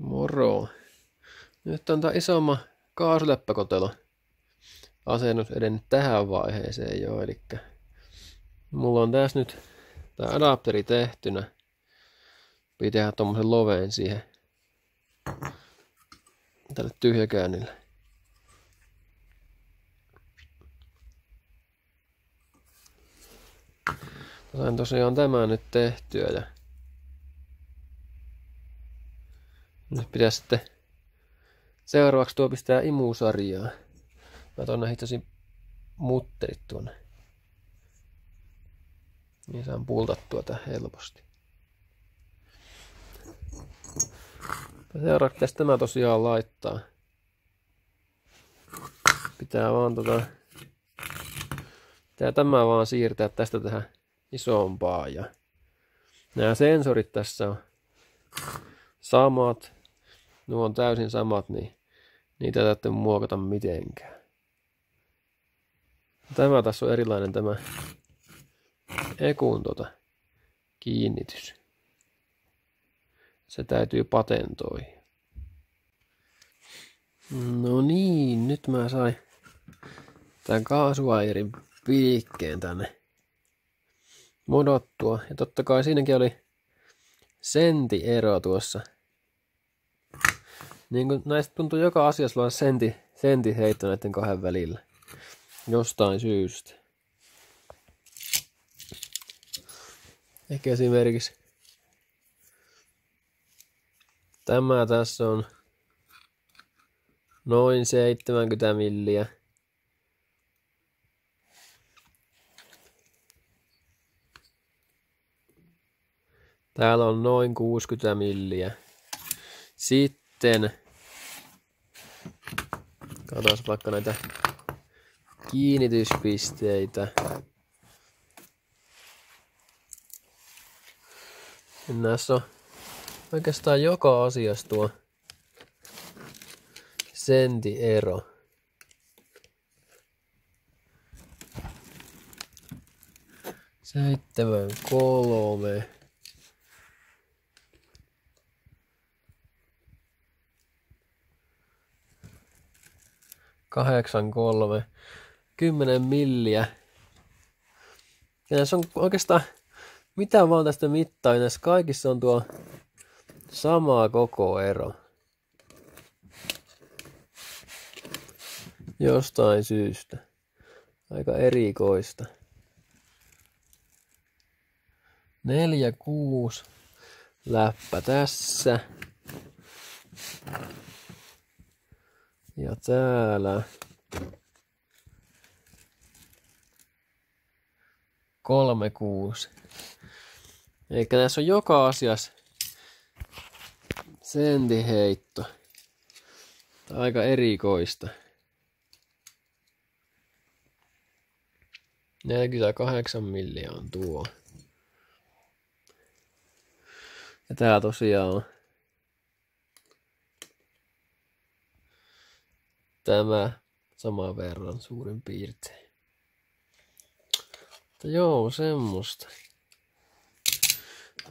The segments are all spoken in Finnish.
Moro. Nyt on tää isomman kaasuläppäkotelo asennus edennyt tähän vaiheeseen jo, eli mulla on tässä nyt tää adapteri tehtynä. Pitää tehdä tommosen loveen siihen tälle tyhjäkäynnille. Sain tosiaan tämän nyt tehtyä ja nyt pitäisi sitten seuraavaksi tuo pistää imusarjaa. Mä tonne hitsasin mutterit tuonne. Niin saan pultattua tää helposti. Seuraavaksi pitäisi tämä tosiaan laittaa. Pitää vaan pitää tämä vaan siirtää tästä tähän isompaa. Ja nämä sensorit tässä on samat. Nuo on täysin samat, niin niitä ei tarvitse muokata mitenkään. Tämä tässä on erilainen tämä Ekun kiinnitys. Se täytyy patentoida. No niin, nyt mä sain tämän kaasuairin piikkeen tänne modottua. Ja totta kai siinäkin oli sentiero tuossa. Niin kuin näistä tuntuu joka asiassa olla sentin heitto näiden kahden välillä. Jostain syystä. Ehkä esimerkiksi tämä tässä on noin 70 milliä. Täällä on noin 60 milliä. Sitten katsotaan vaikka näitä kiinnityspisteitä. Näissä on oikeastaan joka asiassa tuo sentiero. Seitsemän 3. Kahdeksan 3. 10 milliä. Ja näissä on oikeastaan mitä vaan tästä mittaa. Näissä kaikissa on tuo sama koko ero. Jostain syystä. Aika erikoista. 4 6 läppä tässä. Ja täällä 3 6. Eli näissä on joka asiassa sentiheitto. Aika erikoista. 48 milliä on tuo. Ja tää tosiaan on tämä saman verran suurin piirtein. Mutta joo, semmoista.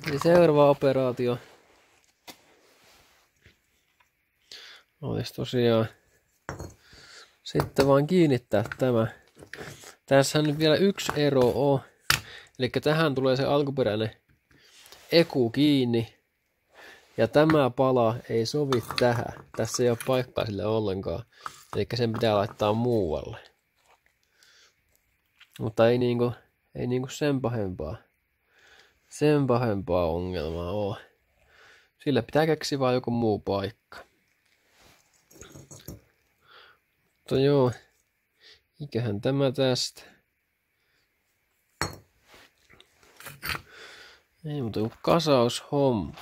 Eli seuraava operaatio olisi tosiaan sitten vaan kiinnittää tämä. Tässähän nyt vielä yksi ero on. Eli tähän tulee se alkuperäinen Eku kiinni. Ja tämä pala ei sovi tähän. Tässä ei ole paikkaa sille ollenkaan. Eli sen pitää laittaa muualle. Mutta ei niinku sen pahempaa ongelmaa ole. Sillä pitää keksiä vaan joku muu paikka. Mutta joo. Ikähän tämä tästä. Ei muuta kuin kasaushommi.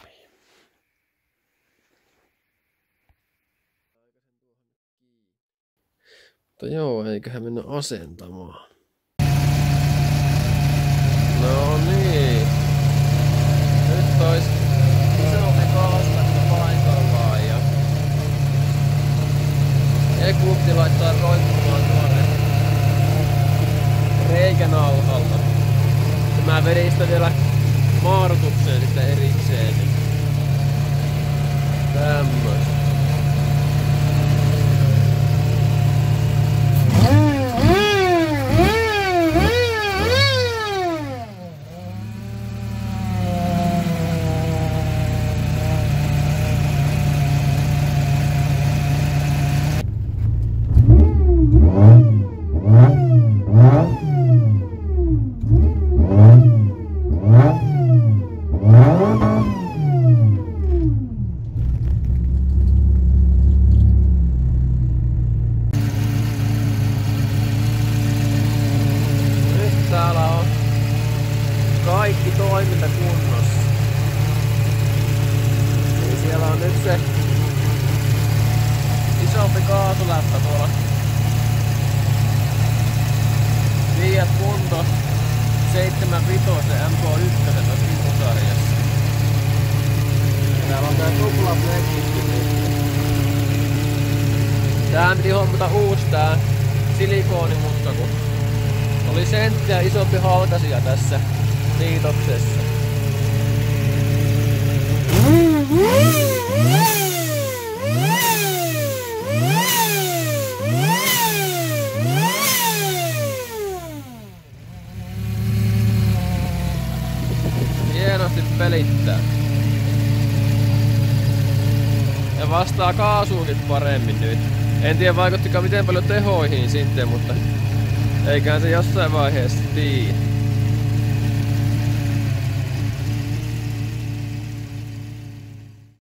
Mutta joo, eiköhän mennä asentamaan. No niin. Nyt ois isompi kaasuläppä paikallaan ja Ekuutti laittaa roikkumaan tuonne reikänauhalta. Mä vedin sitä vielä maadotukseen sitten erikseen. Tämä. se isompi kaasuläppä tuolla Fiat Punto 75 MK1 tuossa sarjassa. Täällä on tää tupla flexikin. Tähän piti hommata uusi tää silikoonimutta, kun oli senttiä isompi halkasia tässä liitoksessa. Hienosti pelittää. Ja vastaa kaasuukin paremmin nyt. En tiedä vaikuttiko miten paljon tehoihin sitten, mutta eiköhän se jossain vaiheessa tiedä.